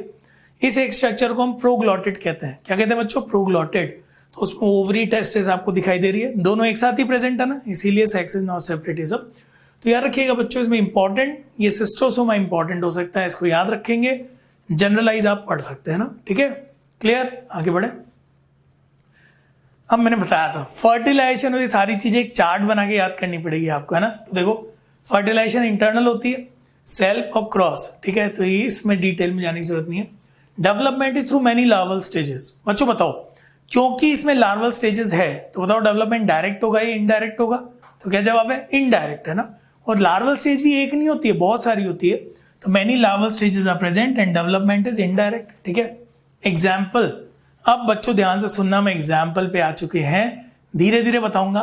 इस एक स्ट्रक्चर को हम प्रोग्लॉटिड कहते हैं। क्या कहते हैं बच्चों? प्रोग्लॉटिड। तो उसमें ओवरी टेस्टिस आपको दिखाई दे रही है, दोनों एक साथ ही प्रेजेंट है ना, इसीलिए सेक्स इज नॉट सेपरेटिज्म। तो याद रखिएगा बच्चों, इसमें इंपॉर्टेंट ये सिस्टोसोमा इंपॉर्टेंट हो सकता है, इसको याद रखेंगे, जनरलाइज आप पढ़ सकते हैं ना, ठीक है, क्लियर। आगे बढ़े। अब मैंने बताया था फर्टिलाइजेशन और ये सारी चीजें एक चार्ट बना के याद करनी पड़ेगी आपको, है ना। तो देखो फर्टिलाइजेशन इंटरनल होती है, सेल्फ और क्रॉस, ठीक है, तो ये इसमें डिटेल में जाने की जरूरत नहीं है। Development is through many larval stages. बच्चों बताओ, क्योंकि इसमें लार्वल स्टेजेस है तो बताओ डेवलपमेंट डायरेक्ट होगा या इनडायरेक्ट होगा? तो क्या जवाब है? इनडायरेक्ट, है ना। और लार्वल स्टेज भी एक नहीं होती है, बहुत सारी होती है, तो many larval stages are present and development is indirect, ठीक है। एग्जाम्पल, अब बच्चों ध्यान से सुनना, मैं एग्जाम्पल पे आ चुके हैं, धीरे धीरे बताऊंगा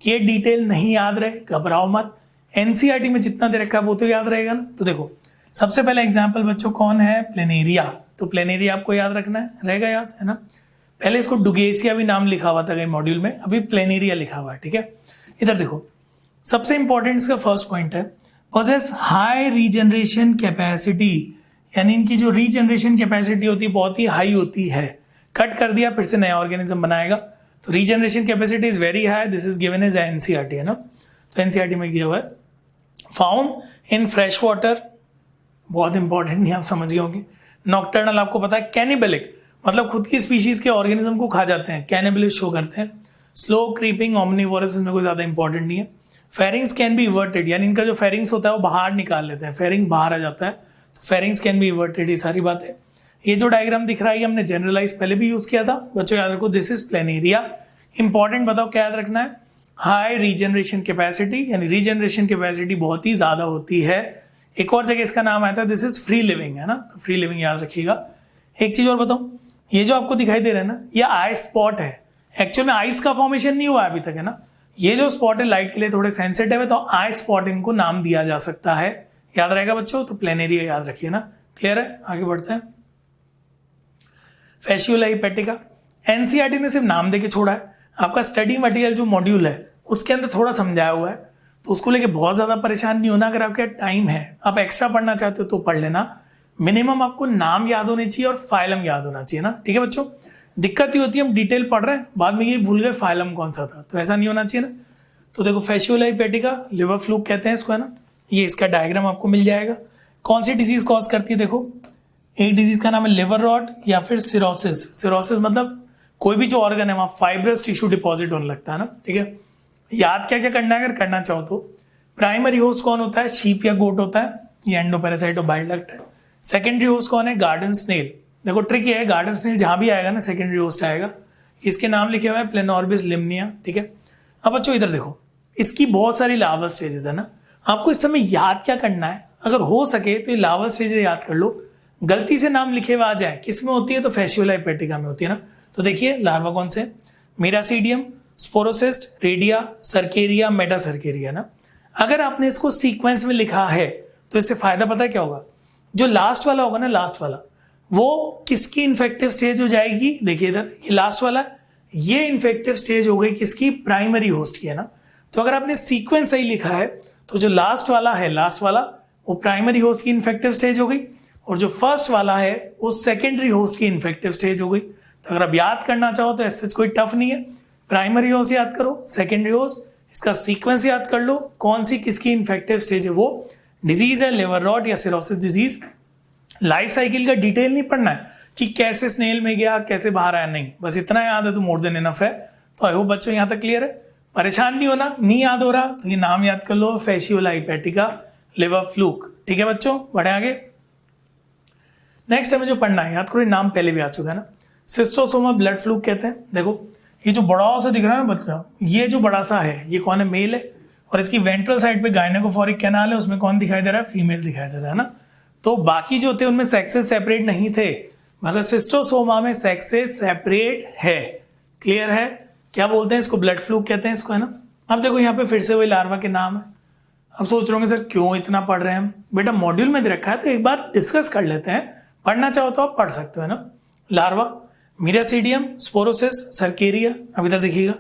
कि ये डिटेल नहीं याद रहे, घबराओ मत, एनसीईआरटी में जितना दे रखा है वो तो याद रहेगा ना। तो देखो सबसे पहला एग्जाम्पल बच्चों कौन है? प्लेनेरिया। तो प्लेनेरिया आपको याद रखना है, रहेगा याद, है ना। पहले इसको डुगेसिया भी नाम लिखा हुआ था कई मॉड्यूल में, अभी प्लेनेरिया लिखा हुआ है, ठीक है। इधर देखो सबसे इंपॉर्टेंट इसका फर्स्ट पॉइंट है, पोजेस हाई रीजनरेशन कैपेसिटी, यानी इनकी जो रीजनरेशन कैपेसिटी होती है बहुत ही हाई होती है। कट कर दिया फिर से नया ऑर्गेनिज्म बनाएगा, तो regeneration capacity is very high, this is given as NCERT, है ना। तो एनसीईआरटी में दिया हुआ है। फाउंड इन फ्रेश वाटर, बहुत इंपॉर्टेंट, नहीं आप समझ गए होंगे। नॉक्टर्नल आपको पता है, कैनिबलिक मतलब खुद की स्पीशीज के ऑर्गेनिज्म को खा जाते हैं, कैनिबलिस्ट शो करते हैं। स्लो क्रीपिंग ओमनिवोरस, इसमें कोई ज्यादा इंपॉर्टेंट नहीं है। फेरिंग्स कैन बी इवर्टेड, यानी इनका जो फेरिंग्स होता है वो बाहर निकाल लेते हैं, फेरिंग्स बाहर आ जाता है, तो फेरिंग्स कैन बी इवर्टेड, ये सारी बात है। ये जो डायग्राम दिख रहा है हमने जनरलाइज पहले भी यूज किया था बच्चों, याद रखो दिस इज प्लेनेरिया। इंपॉर्टेंट बताओ क्या याद रखना है? हाई रीजनरेशन कैपेसिटी, यानी रीजनरेशन कैपेसिटी बहुत ही ज्यादा होती है। एक और जगह इसका नाम आया था, दिस इज फ्री लिविंग, है ना, तो फ्री लिविंग याद रखिएगा। एक चीज और बताऊं, ये जो आपको दिखाई दे रहा है ना, ये आइस स्पॉट है, एक्चुअल में आइस का फॉर्मेशन नहीं हुआ अभी तक, है ना। ये जो स्पॉट है लाइट के लिए थोड़े सेंसिटिव है, तो आइस स्पॉट इनको नाम दिया जा सकता है, याद रहेगा बच्चों। तो प्लेनेरिया याद रखिए ना, क्लियर है। आगे बढ़ते हैं। फैसियोला हिपैटिका, एनसीईआरटी ने सिर्फ नाम देके छोड़ा है, आपका स्टडी मटेरियल जो मॉड्यूल है उसके अंदर थोड़ा समझाया हुआ है, तो उसको लेके बहुत ज्यादा परेशान नहीं होना। अगर आपके टाइम है, आप एक्स्ट्रा पढ़ना चाहते हो तो पढ़ लेना, मिनिमम आपको नाम याद होने चाहिए और फाइलम याद होना चाहिए ना, ठीक है बच्चों। दिक्कत ही होती है हम डिटेल पढ़ रहे हैं, बाद में ये भूल गए फाइलम कौन सा था, तो ऐसा नहीं होना चाहिए ना। तो देखो फैसियोला हिपैटिका, लिवर फ्लूक कहते हैं इसको, है ना। ये इसका डायग्राम आपको मिल जाएगा। कौन सी डिजीज कॉज करती है? देखो एक डिजीज का नाम है लिवर रॉट या फिर सिरोसिस। सिरोसिस मतलब कोई भी जो ऑर्गन है वहां फाइब्रस टिश्यू डिपॉजिट होने लगता है ना, ठीक है। याद क्या क्या करना है अगर करना चाहो तो? प्राइमरी होस्ट कौन होता है? शीप या गोट होता है, ये एंडोपैरासाइट और बाइल डक्ट है। सेकेंडरी होस्ट कौन है? Garden snail. देखो ट्रिक ये है, गार्डन स्नेल जहां भी आएगा ना सेकेंडरी होस्ट आएगा। इसके नाम लिखे हुए हैं प्लेनोर्बिस लिम्निया, ठीक है। अब बच्चों इधर देखो, इसकी बहुत सारी लार्वल स्टेजेस है ना, आपको इस समय याद क्या करना है? अगर हो सके तो ये लार्वल स्टेजेस याद कर लो। गलती से नाम लिखे हुए आ जाए, किस में होती है? तो फैसियोला हिपैटिका में होती है ना। तो देखिए लार्वा कौन से? मेरासीडियम, स्पोरोसिस्ट, रेडिया, सर्केरिया, मेटासर्केरिया ना। अगर आपने इसको सीक्वेंस में लिखा है तो इससे फायदा पता है क्या होगा? जो लास्ट वाला होगा ना, लास्ट वाला वो किसकी इन्फेक्टिव स्टेज हो जाएगी? देखिए इधर ये लास्ट वाला, ये इन्फेक्टिव स्टेज हो गई किसकी? प्राइमरी होस्ट की, है ना। तो अगर आपने सीक्वेंस सही लिखा है तो जो लास्ट वाला है, लास्ट वाला वो प्राइमरी होस्ट की इन्फेक्टिव स्टेज हो गई, और जो फर्स्ट वाला है वो सेकेंडरी होस्ट की इन्फेक्टिव स्टेज हो गई। तो अगर आप याद करना चाहो तो ऐसे कोई टफ नहीं है, प्राइमरी होस्ट याद करो, सेकेंडरी होस्ट, इसका सीक्वेंस याद कर लो, कौन सी किसकी इन्फेक्टिव स्टेज है वो डिजीज है, लिवर रॉट या सिरोसिस डिजीज। लाइफ साइकिल का डिटेल नहीं पढ़ना है कि कैसे स्नेल में गया, कैसे बाहर आया, नहीं, बस इतना याद है तो मोर देन इनफ है। तो आई होप बच्चों यहाँ तक क्लियर है, परेशान नहीं होना। नहीं याद हो रहा तो ये नाम याद कर लो, फैसियोला हिपैटिका, लिवर फ्लूक, ठीक है बच्चों। बढ़े आगे। नेक्स्ट हमें जो पढ़ना है, याद करो, नाम पहले भी आ चुका है ना, सिस्टोसोमा ब्लड फ्लूक कहते हैं। देखो ये जो बड़ा सा दिख रहा है ना बच्चा, ये जो बड़ा सा है ये कौन है? मेल है, और इसकी वेंट्रल साइड पे गायनेकोफोरिक कैनाल है, उसमें कौन दिखाई दे रहा है? फीमेल दिखाई दे रहा है ना। तो बाकी जो थे उनमें सेक्सेस सेपरेट नहीं थे, मगर सिस्टोसोमा में सेक्सेस सेपरेट है। क्लियर है? क्या बोलते हैं इसको? ब्लड फ्लूक कहते हैं इसको, है ना। अब देखो यहाँ पे फिर से वही लार्वा के नाम है। अब सोच रहे होंगे सर क्यों इतना पढ़ रहे हैं हम? बेटा मॉड्यूल में दे रखा है तो एक बार डिस्कस कर लेते हैं, पढ़ना चाहो तो आप पढ़ सकते हो, है ना। Larva, miracidium, sporocyst, cercaria. अब इधर देखिएगा,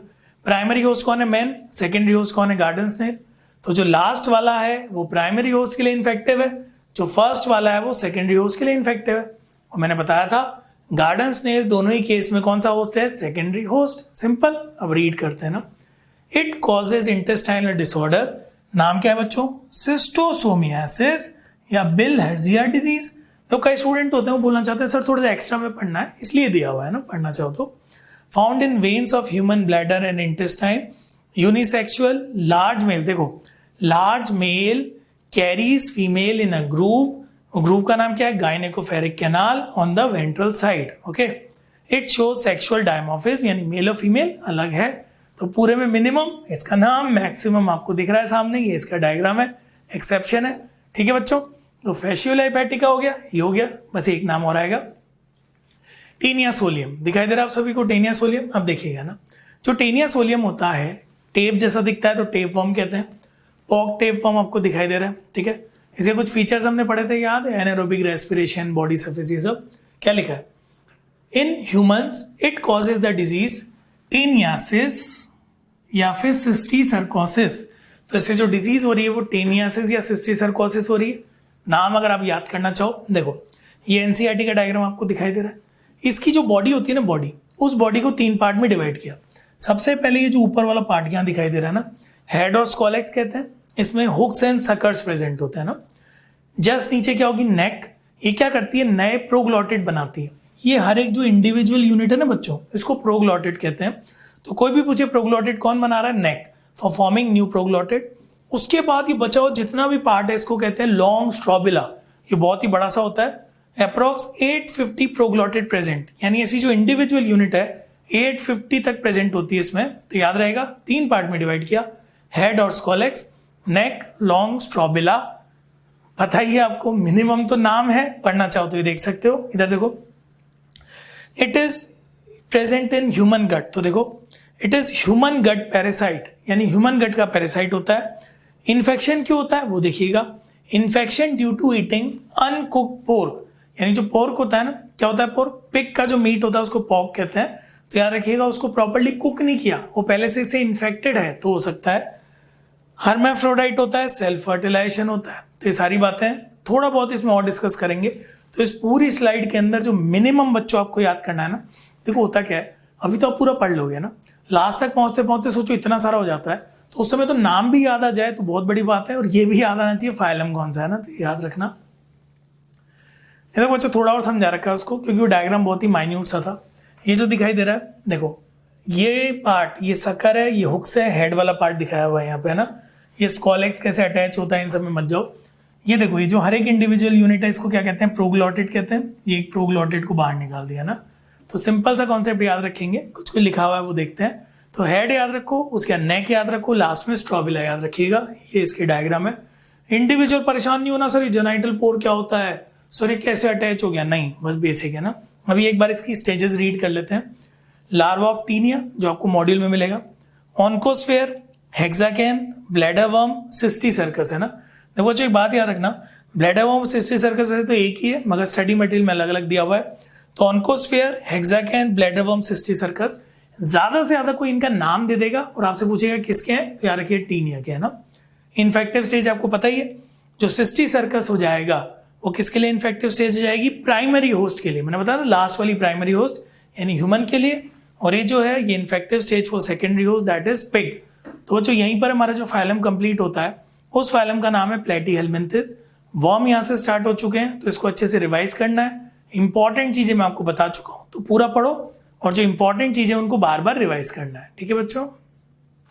प्राइमरी होस्ट कौन है? मैन। सेकेंडरी होस्ट कौन है? Garden snail. तो जो लास्ट वाला है वो प्राइमरी होस्ट के लिए इन्फेक्टिव है, जो फर्स्ट वाला है वो सेकेंडरी होस्ट के लिए इन्फेक्टिव है। और मैंने बताया था गार्डन स्नेल दोनों ही केस में कौन सा होस्ट है? Secondary host. सिंपल। अब रीड करते हैं ना। It causes intestinal disorder. नाम क्या है बच्चों? सिस्टोसोमियासिस या बिलहर्जिया डिजीज। तो कई स्टूडेंट होते हैं वो बोलना चाहते हैं सर थोड़ा सा एक्स्ट्रा में पढ़ना है, इसलिए दिया हुआ है ना, पढ़ना चाहो तो। Found in veins of human bladder and intestine, unisexual, large male. देखो large male carries female in a groove. Groove का नाम क्या है? Gynaecophoric canal on the ventral side. Okay. It shows sexual dimorphism, यानी मेल और female अलग है। तो पूरे में मिनिमम, इसका नाम, मैक्सिमम आपको दिख रहा है सामने, ये इसका डायग्राम है, एक्सेप्शन है। ठीक है बच्चों। तो फैशियोला हेपेटिका हो गया, ये हो गया, बस एक नाम और आएगा, टेनिया सोलियम। दिखाई दे रहा है आप सभी को टेनिया सोलियम? अब देखिएगा ना, जो टेनिया सोलियम होता है टेप जैसा दिखता है तो टेप वर्म कहते हैं। पॉक टेप वर्म आपको दिखाई दे रहा है, ठीक है। इसे कुछ फीचर्स हमने पढ़े थे, याद है? एनारोबिक रेस्पिरेशन, बॉडी सरफेस, ये सब। क्या लिखा है? In humans it causes the disease taeniasis या फिर सिस्टिसर्कोसिस। तो इससे जो डिजीज हो रही है वो टेनियासिस या सिस्टिसर्कोसिस हो रही है। नाम अगर आप याद करना चाहो, देखो ये एनसीईआरटी का डायग्राम आपको दिखाई दे रहा है। इसकी जो बॉडी होती है ना, बॉडी, उस बॉडी को 3 पार्ट में डिवाइड किया। सबसे पहले ये जो ऊपर वाला पार्ट यहाँ दिखाई दे रहा है ना, हेड और स्कॉलेक्स कहते हैं। इसमें हुक्स एंड सकर्स प्रेजेंट होते हैं ना। जस्ट नीचे क्या होगी? नेक। ये क्या करती है? नए प्रोग्लॉटिड बनाती है। ये हर एक जो इंडिविजुअल यूनिट है ना बच्चों, इसको प्रोग्लॉटिड कहते हैं। तो कोई भी पूछे प्रोग्लॉटिड कौन बना रहा है? नेक, फॉर फॉर्मिंग न्यू प्रोग्लॉटिड। उसके बाद ये बचा हुआ जितना भी पार्ट है इसको कहते हैं लॉन्ग स्ट्रॉबिला। ये बहुत ही बड़ा सा होता है। अप्रॉक्स 850 प्रोग्लॉटिड प्रेजेंट, यानी ऐसी जो इंडिविजुअल यूनिट है 850 तक प्रेजेंट होती है इसमें। तो याद रहेगा, 3 पार्ट में डिवाइड किया, हेड और स्कॉलेक्स, नेक, लॉन्ग स्ट्रॉबिला। पता ही है आपको, मिनिमम तो नाम है, पढ़ना चाहो तो ये देख सकते हो। इधर देखो, it is present in human gut. तो देखो it is human gut parasite, यानी ह्यूमन गट का पैरासाइट होता है। इन्फेक्शन क्यों होता है वो देखिएगा, infection due to eating uncooked pork, यानी जो पोर्क होता है ना, क्या होता है? पोर्क, पिग का जो मीट होता है उसको पोर्क कहते हैं। तो याद रखिएगा उसको प्रॉपर्ली कुक नहीं किया, वो पहले से इससे इन्फेक्टेड है तो हो सकता है। हर्माफ्रोडाइट होता है, सेल्फ फर्टिलाइजेशन होता है। तो ये सारी बातें थोड़ा बहुत इसमें और डिस्कस करेंगे। तो इस पूरी स्लाइड के अंदर जो मिनिमम बच्चों आपको याद करना है ना, देखो होता क्या है, अभी तो आप पूरा पढ़ लोगे ना, लास्ट तक पहुंचते पहुंचते सोचो इतना सारा हो जाता है, तो उस समय तो नाम भी याद आ जाए तो बहुत बड़ी बात है, और ये भी याद आना चाहिए फाइलम कौन सा है ना, तो याद रखना। ये देखो बच्चों थोड़ा और समझा रखा है उसको, क्योंकि वो डायग्राम बहुत ही माइन्यूट सा था। ये जो दिखाई दे रहा है, देखो ये पार्ट, ये सकर है, ये हुक्स है, हेड वाला पार्ट दिखाया हुआ है यहाँ पे, है ना। ये स्कॉलेक्स कैसे अटैच होता है, इन सब में मत जाओ। ये देखो, ये जो हर एक इंडिविजुअल यूनिट है इसको क्या कहते हैं? प्रोग्लॉटिड कहते हैं। ये एक प्रोग्लॉटिड को बाहर निकाल दिया ना। तो सिंपल सा कॉन्सेप्ट याद रखेंगे, कुछ कुछ लिखा हुआ है वो देखते हैं। तो हेड याद रखो, उसके नेक याद रखो, लास्ट में स्ट्रॉबिला याद रखिएगा। ये इसके डायग्राम है। इंडिविजुअल परेशान नहीं होना सर ये जेनाइटल पोर क्या होता है, सर ये कैसे अटैच हो गया, नहीं, बस बेसिक है ना। अभी एक बार इसकी स्टेजेस रीड कर लेते हैं। लार्वा ऑफ टीनिया जो आपको मॉड्यूल में मिलेगा, ऑन्कोस्फेयर, हेक्साकेन, ब्लैडर वर्म, सिस्टिसर्कस, है ना। देखो बच्चों एक बात याद रखना, ब्लैडर वर्म, सिस्टिसर्कस वैसे तो एक ही है, मगर स्टडी मटेरियल में अलग अलग दिया हुआ है। तो ऑन्कोस्फेयर, हेक्साकेन, ब्लैडर वर्म, सिस्टिसर्कस, ज्यादा से ज्यादा कोई इनका नाम दे देगा और आपसे पूछेगा किसके हैं, तो याद रखिए टीनिया के, है ना। इन्फेक्टिव स्टेज आपको पता ही है, जो सिस्टिसर्कस हो जाएगा वो किसके लिए इन्फेक्टिव स्टेज हो जाएगी? प्राइमरी होस्ट के लिए। मैंने बताया था लास्ट वाली प्राइमरी होस्ट यानी ह्यूमन के लिए, और ये जो है ये infective stage for secondary host that is pig. तो बच्चों यहीं पर हमारा जो फाइलम कंप्लीट होता है उस फाइलम का नाम है प्लेटीहेल्मिन्थिस। वर्म यहाँ से स्टार्ट हो चुके हैं, तो इसको अच्छे से रिवाइज करना है। इंपॉर्टेंट चीजें मैं आपको बता चुका हूँ, तो पूरा पढ़ो, और जो इंपॉर्टेंट चीजें उनको बार बार रिवाइज करना है। ठीक है बच्चों।